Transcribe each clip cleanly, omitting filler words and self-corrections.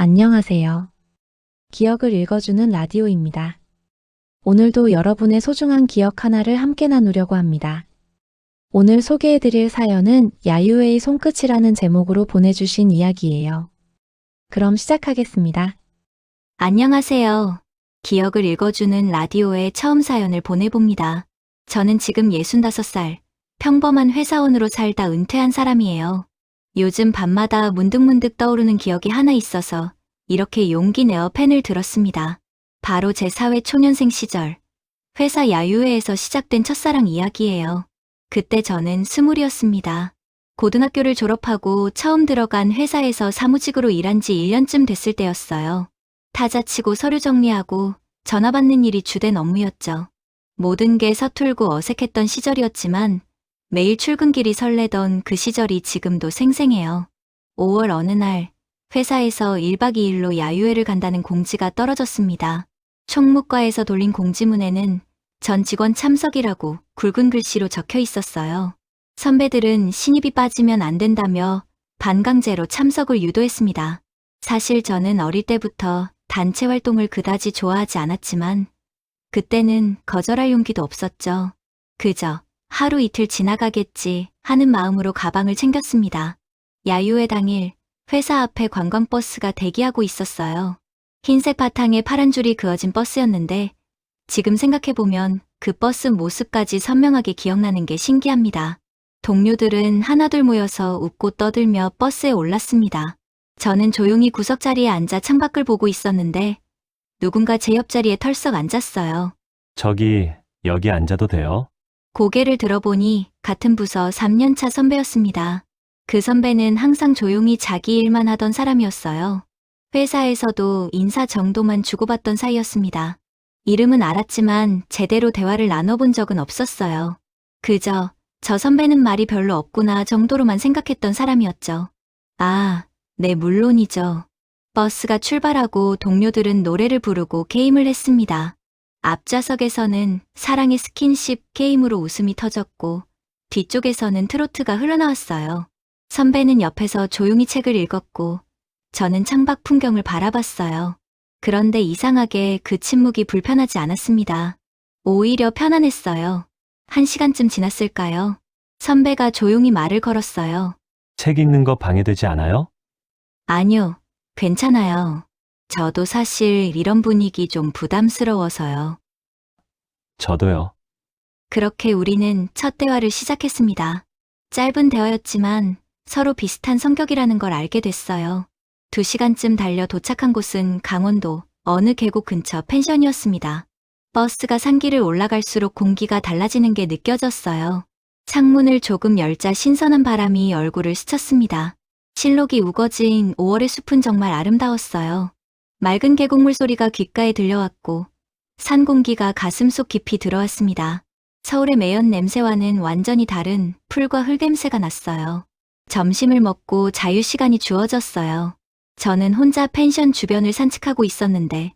안녕하세요. 기억을 읽어주는 라디오입니다. 오늘도 여러분의 소중한 기억 하나를 함께 나누려고 합니다. 오늘 소개해드릴 사연은 야유회의 손끝이라는 제목으로 보내주신 이야기예요. 그럼 시작하겠습니다. 안녕하세요. 기억을 읽어주는 라디오에 처음 사연을 보내봅니다. 저는 지금 65살, 평범한 회사원으로 살다 은퇴한 사람이에요. 요즘 밤마다 문득문득 떠오르는 기억이 하나 있어서 이렇게 용기 내어 펜을 들었습니다. 바로 제 사회 초년생 시절, 회사 야유회에서 시작된 첫사랑 이야기예요. 그때 저는 20이었습니다. 고등학교를 졸업하고 처음 들어간 회사에서 사무직으로 일한 지 1년쯤 됐을 때였어요. 타자치고 서류 정리하고 전화 받는 일이 주된 업무였죠. 모든 게 서툴고 어색했던 시절이었지만 매일 출근길이 설레던 그 시절이 지금도 생생해요. 5월 어느 날 회사에서 1박 2일로 야유회를 간다는 공지가 떨어졌습니다. 총무과에서 돌린 공지문에는 전 직원 참석이라고 굵은 글씨로 적혀 있었어요. 선배들은 신입이 빠지면 안 된다며 반강제로 참석을 유도했습니다. 사실 저는 어릴 때부터 단체 활동을 그다지 좋아하지 않았지만 그때는 거절할 용기도 없었죠. 그저 하루 이틀 지나가겠지 하는 마음으로 가방을 챙겼습니다. 야유회 당일 회사 앞에 관광버스가 대기하고 있었어요. 흰색 바탕에 파란 줄이 그어진 버스였는데 지금 생각해보면 그 버스 모습까지 선명하게 기억나는 게 신기합니다. 동료들은 하나둘 모여서 웃고 떠들며 버스에 올랐습니다. 저는 조용히 구석자리에 앉아 창밖을 보고 있었는데 누군가 제 옆자리에 털썩 앉았어요. 저기, 여기 앉아도 돼요? 고개를 들어보니 같은 부서 3년차 선배였습니다. 그 선배는 항상 조용히 자기 일만 하던 사람이었어요. 회사에서도 인사 정도만 주고받던 사이였습니다. 이름은 알았지만 제대로 대화를 나눠본 적은 없었어요. 그저 저 선배는 말이 별로 없구나 정도로만 생각했던 사람이었죠. 아, 네, 물론이죠. 버스가 출발하고 동료들은 노래를 부르고 게임을 했습니다. 앞좌석에서는 사랑의 스킨십 게임으로 웃음이 터졌고 뒤쪽에서는 트로트가 흘러나왔어요. 선배는 옆에서 조용히 책을 읽었고 저는 창밖 풍경을 바라봤어요. 그런데 이상하게 그 침묵이 불편하지 않았습니다. 오히려 편안했어요. 1시간쯤 지났을까요? 선배가 조용히 말을 걸었어요. 책 읽는 거 방해되지 않아요? 아니요, 괜찮아요. 저도 사실 이런 분위기 좀 부담스러워서요. 저도요. 그렇게 우리는 첫 대화를 시작했습니다. 짧은 대화였지만 서로 비슷한 성격이라는 걸 알게 됐어요. 2시간쯤 달려 도착한 곳은 강원도 어느 계곡 근처 펜션이었습니다. 버스가 산길을 올라갈수록 공기가 달라지는 게 느껴졌어요. 창문을 조금 열자 신선한 바람이 얼굴을 스쳤습니다. 실록이 우거진 5월의 숲은 정말 아름다웠어요. 맑은 계곡물 소리가 귓가에 들려왔고 산 공기가 가슴속 깊이 들어왔습니다. 서울의 매연 냄새와는 완전히 다른 풀과 흙 냄새가 났어요. 점심을 먹고 자유시간이 주어졌어요. 저는 혼자 펜션 주변을 산책하고 있었는데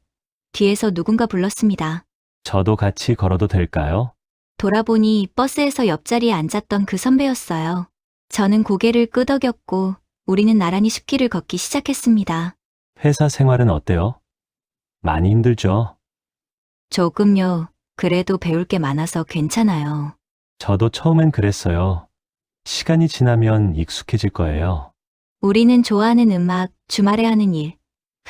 뒤에서 누군가 불렀습니다. 저도 같이 걸어도 될까요? 돌아보니 버스에서 옆자리에 앉았던 그 선배였어요. 저는 고개를 끄덕였고 우리는 나란히 숲길을 걷기 시작했습니다. 회사 생활은 어때요? 많이 힘들죠? 조금요. 그래도 배울 게 많아서 괜찮아요. 저도 처음엔 그랬어요. 시간이 지나면 익숙해질 거예요. 우리는 좋아하는 음악, 주말에 하는 일,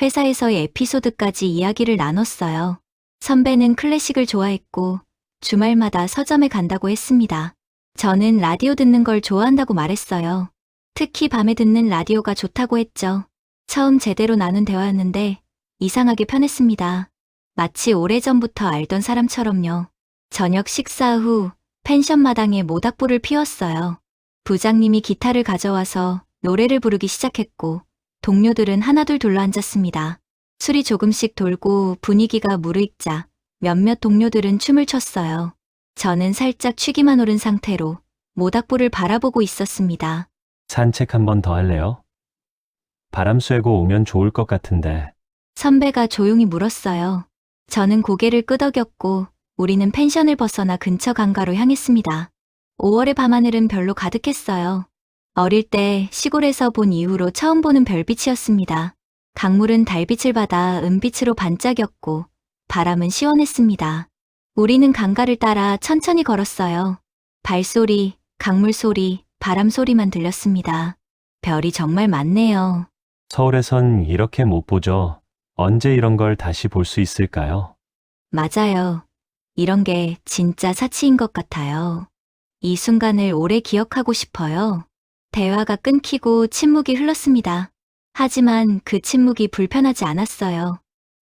회사에서의 에피소드까지 이야기를 나눴어요. 선배는 클래식을 좋아했고 주말마다 서점에 간다고 했습니다. 저는 라디오 듣는 걸 좋아한다고 말했어요. 특히 밤에 듣는 라디오가 좋다고 했죠. 처음 제대로 나눈 대화였는데 이상하게 편했습니다. 마치 오래전부터 알던 사람처럼요. 저녁 식사 후 펜션 마당에 모닥불을 피웠어요. 부장님이 기타를 가져와서 노래를 부르기 시작했고 동료들은 하나둘 둘러앉았습니다. 술이 조금씩 돌고 분위기가 무르익자 몇몇 동료들은 춤을 췄어요. 저는 살짝 취기만 오른 상태로 모닥불을 바라보고 있었습니다. 산책 한 번 더 할래요? 바람 쐬고 오면 좋을 것 같은데. 선배가 조용히 물었어요. 저는 고개를 끄덕였고 우리는 펜션을 벗어나 근처 강가로 향했습니다. 5월의 밤하늘은 별로 가득했어요. 어릴 때 시골에서 본 이후로 처음 보는 별빛이었습니다. 강물은 달빛을 받아 은빛으로 반짝였고 바람은 시원했습니다. 우리는 강가를 따라 천천히 걸었어요. 발소리, 강물 소리, 바람 소리만 들렸습니다. 별이 정말 많네요. 서울에선 이렇게 못 보죠. 언제 이런 걸 다시 볼 수 있을까요? 맞아요. 이런 게 진짜 사치인 것 같아요. 이 순간을 오래 기억하고 싶어요. 대화가 끊기고 침묵이 흘렀습니다. 하지만 그 침묵이 불편하지 않았어요.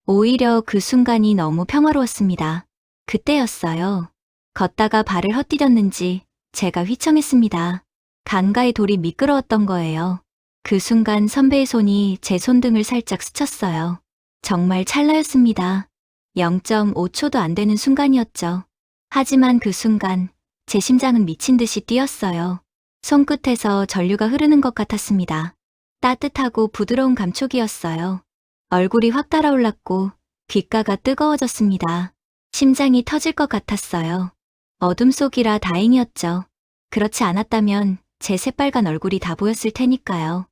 오히려 그 순간이 너무 평화로웠습니다. 그때였어요. 걷다가 발을 헛디뎠는지 제가 휘청했습니다. 강가의 돌이 미끄러웠던 거예요. 그 순간 선배의 손이 제 손등을 살짝 스쳤어요. 정말 찰나였습니다. 0.5초도 안 되는 순간이었죠. 하지만 그 순간 제 심장은 미친 듯이 뛰었어요. 손끝에서 전류가 흐르는 것 같았습니다. 따뜻하고 부드러운 감촉이었어요. 얼굴이 확 달아올랐고 귓가가 뜨거워졌습니다. 심장이 터질 것 같았어요. 어둠 속이라 다행이었죠. 그렇지 않았다면 제 새빨간 얼굴이 다 보였을 테니까요.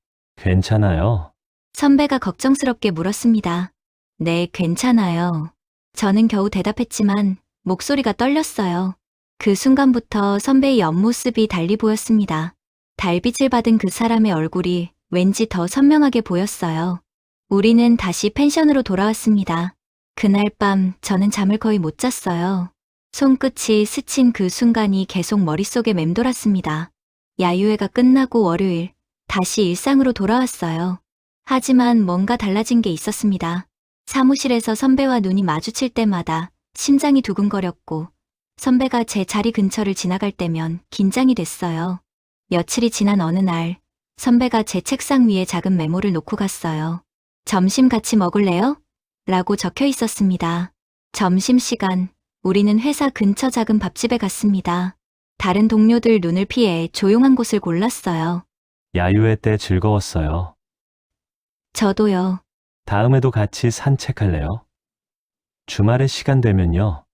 괜찮아요. 선배가 걱정스럽게 물었습니다. 네, 괜찮아요. 저는 겨우 대답했지만 목소리가 떨렸어요. 그 순간부터 선배의 옆모습이 달리 보였습니다. 달빛을 받은 그 사람의 얼굴이 왠지 더 선명하게 보였어요. 우리는 다시 펜션으로 돌아왔습니다. 그날 밤 저는 잠을 거의 못 잤어요. 손끝이 스친 그 순간이 계속 머릿속에 맴돌았습니다. 야유회가 끝나고 월요일 다시 일상으로 돌아왔어요. 하지만 뭔가 달라진 게 있었습니다. 사무실에서 선배와 눈이 마주칠 때마다 심장이 두근거렸고 선배가 제 자리 근처를 지나갈 때면 긴장이 됐어요. 며칠이 지난 어느 날 선배가 제 책상 위에 작은 메모를 놓고 갔어요. 점심 같이 먹을래요? 라고 적혀 있었습니다. 점심시간 우리는 회사 근처 작은 밥집에 갔습니다. 다른 동료들 눈을 피해 조용한 곳을 골랐어요. 야유회 때 즐거웠어요. 저도요. 다음에도 같이 산책할래요? 주말에 시간 되면요.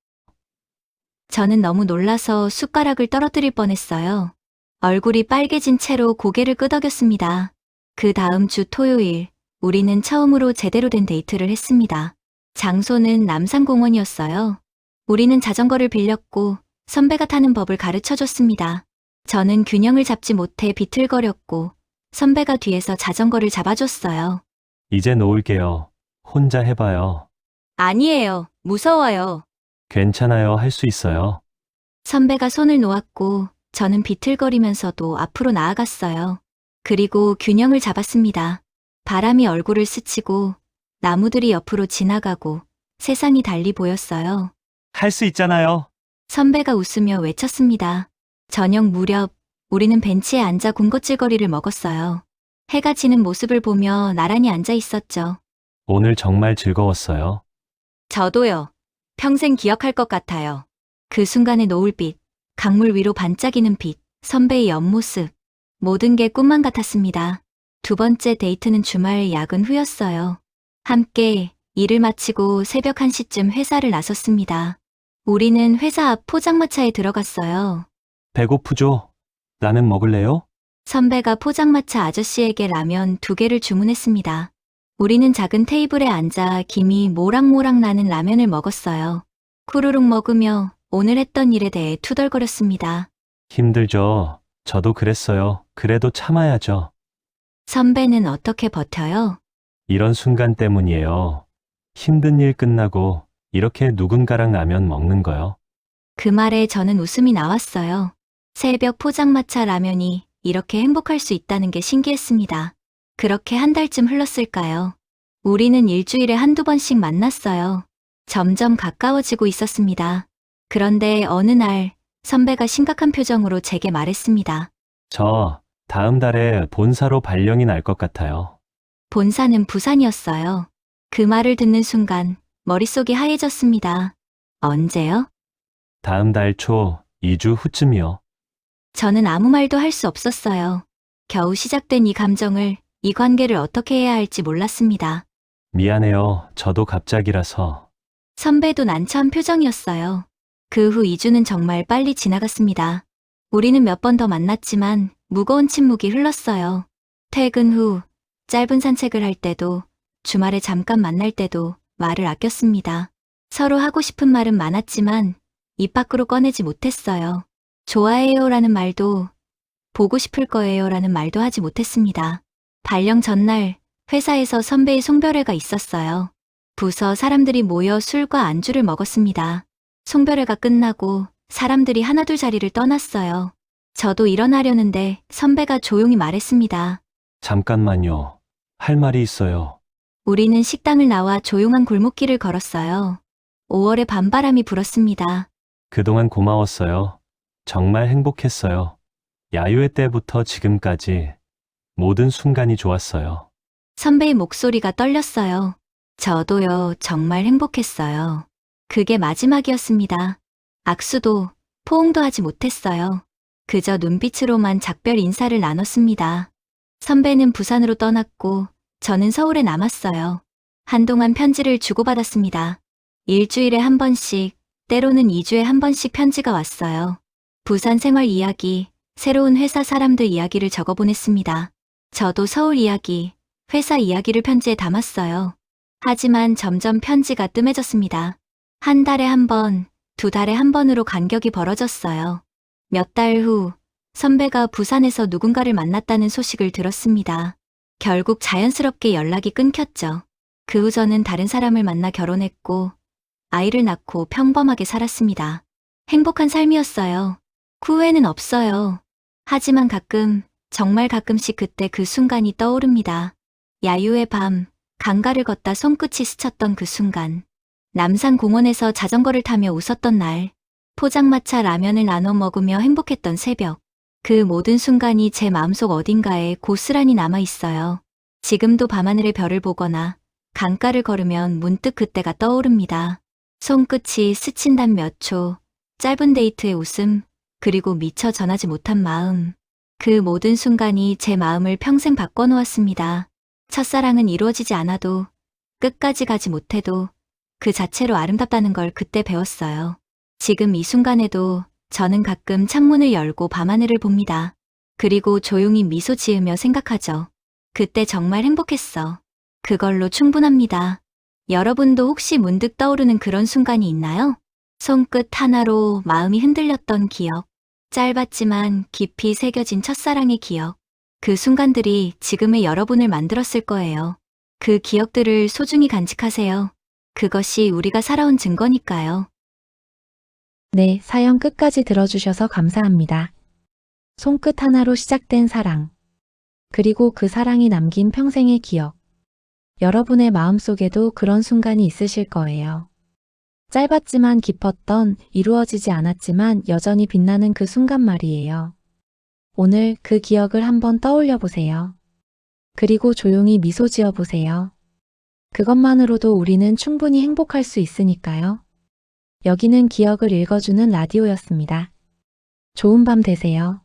저는 너무 놀라서 숟가락을 떨어뜨릴 뻔했어요. 얼굴이 빨개진 채로 고개를 끄덕였습니다. 그 다음 주 토요일, 우리는 처음으로 제대로 된 데이트를 했습니다. 장소는 남산공원이었어요. 우리는 자전거를 빌렸고 선배가 타는 법을 가르쳐줬습니다. 저는 균형을 잡지 못해 비틀거렸고 선배가 뒤에서 자전거를 잡아줬어요. 이제 놓을게요. 혼자 해봐요. 아니에요. 무서워요. 괜찮아요. 할 수 있어요. 선배가 손을 놓았고 저는 비틀거리면서도 앞으로 나아갔어요. 그리고 균형을 잡았습니다. 바람이 얼굴을 스치고 나무들이 옆으로 지나가고 세상이 달리 보였어요. 할 수 있잖아요. 선배가 웃으며 외쳤습니다. 저녁 무렵 우리는 벤치에 앉아 군것질거리를 먹었어요. 해가 지는 모습을 보며 나란히 앉아 있었죠. 오늘 정말 즐거웠어요. 저도요. 평생 기억할 것 같아요. 그 순간의 노을빛, 강물 위로 반짝이는 빛, 선배의 옆모습. 모든 게 꿈만 같았습니다. 두 번째 데이트는 주말 야근 후였어요. 함께 일을 마치고 새벽 1시쯤 회사를 나섰습니다. 우리는 회사 앞 포장마차에 들어갔어요. 배고프죠? 라면 먹을래요? 선배가 포장마차 아저씨에게 라면 2개를 주문했습니다. 우리는 작은 테이블에 앉아 김이 모락모락 나는 라면을 먹었어요. 쿠루룩 먹으며 오늘 했던 일에 대해 투덜거렸습니다. 힘들죠. 저도 그랬어요. 그래도 참아야죠. 선배는 어떻게 버텨요? 이런 순간 때문이에요. 힘든 일 끝나고 이렇게 누군가랑 라면 먹는 거요. 그 말에 저는 웃음이 나왔어요. 새벽 포장마차 라면이 이렇게 행복할 수 있다는 게 신기했습니다. 그렇게 한 달쯤 흘렀을까요? 우리는 일주일에 한두 번씩 만났어요. 점점 가까워지고 있었습니다. 그런데 어느 날 선배가 심각한 표정으로 제게 말했습니다. 저 다음 달에 본사로 발령이 날 것 같아요. 본사는 부산이었어요. 그 말을 듣는 순간 머릿속이 하얘졌습니다. 언제요? 다음 달 초 2주 후쯤이요. 저는 아무 말도 할 수 없었어요. 겨우 시작된 이 감정을, 이 관계를 어떻게 해야 할지 몰랐습니다. 미안해요. 저도 갑자기라서. 선배도 난처한 표정이었어요. 그 후 2주는 정말 빨리 지나갔습니다. 우리는 몇 번 더 만났지만 무거운 침묵이 흘렀어요. 퇴근 후 짧은 산책을 할 때도 주말에 잠깐 만날 때도 말을 아꼈습니다. 서로 하고 싶은 말은 많았지만 입 밖으로 꺼내지 못했어요. 좋아해요라는 말도, 보고 싶을 거예요라는 말도 하지 못했습니다. 발령 전날 회사에서 선배의 송별회가 있었어요. 부서 사람들이 모여 술과 안주를 먹었습니다. 송별회가 끝나고 사람들이 하나둘 자리를 떠났어요. 저도 일어나려는데 선배가 조용히 말했습니다. 잠깐만요. 할 말이 있어요. 우리는 식당을 나와 조용한 골목길을 걸었어요. 5월의 밤바람이 불었습니다. 그동안 고마웠어요. 정말 행복했어요. 야유회 때부터 지금까지 모든 순간이 좋았어요. 선배의 목소리가 떨렸어요. 저도요, 정말 행복했어요. 그게 마지막이었습니다. 악수도, 포옹도 하지 못했어요. 그저 눈빛으로만 작별 인사를 나눴습니다. 선배는 부산으로 떠났고, 저는 서울에 남았어요. 한동안 편지를 주고받았습니다. 일주일에 한 번씩, 때로는 2주에 한 번씩 편지가 왔어요. 부산 생활 이야기, 새로운 회사 사람들 이야기를 적어보냈습니다. 저도 서울 이야기, 회사 이야기를 편지에 담았어요. 하지만 점점 편지가 뜸해졌습니다. 한 달에 한 번, 2달에 한 번으로 간격이 벌어졌어요. 몇 달 후, 선배가 부산에서 누군가를 만났다는 소식을 들었습니다. 결국 자연스럽게 연락이 끊겼죠. 그 후 저는 다른 사람을 만나 결혼했고, 아이를 낳고 평범하게 살았습니다. 행복한 삶이었어요. 그 후회는 없어요. 하지만 가끔, 정말 가끔씩 그때 그 순간이 떠오릅니다. 야유의 밤, 강가를 걷다 손끝이 스쳤던 그 순간. 남산 공원에서 자전거를 타며 웃었던 날. 포장마차 라면을 나눠 먹으며 행복했던 새벽. 그 모든 순간이 제 마음속 어딘가에 고스란히 남아 있어요. 지금도 밤하늘의 별을 보거나 강가를 걸으면 문득 그때가 떠오릅니다. 손끝이 스친단 몇 초, 짧은 데이트의 웃음, 그리고 미처 전하지 못한 마음. 그 모든 순간이 제 마음을 평생 바꿔놓았습니다. 첫사랑은 이루어지지 않아도, 끝까지 가지 못해도 그 자체로 아름답다는 걸 그때 배웠어요. 지금 이 순간에도 저는 가끔 창문을 열고 밤하늘을 봅니다. 그리고 조용히 미소 지으며 생각하죠. 그때 정말 행복했어. 그걸로 충분합니다. 여러분도 혹시 문득 떠오르는 그런 순간이 있나요? 손끝 하나로 마음이 흔들렸던 기억. 짧았지만 깊이 새겨진 첫사랑의 기억. 그 순간들이 지금의 여러분을 만들었을 거예요. 그 기억들을 소중히 간직하세요. 그것이 우리가 살아온 증거니까요. 네, 사연 끝까지 들어주셔서 감사합니다. 손끝 하나로 시작된 사랑. 그리고 그 사랑이 남긴 평생의 기억. 여러분의 마음속에도 그런 순간이 있으실 거예요. 짧았지만 깊었던, 이루어지지 않았지만 여전히 빛나는 그 순간 말이에요. 오늘 그 기억을 한번 떠올려 보세요. 그리고 조용히 미소 지어 보세요. 그것만으로도 우리는 충분히 행복할 수 있으니까요. 여기는 기억을 읽어주는 라디오였습니다. 좋은 밤 되세요.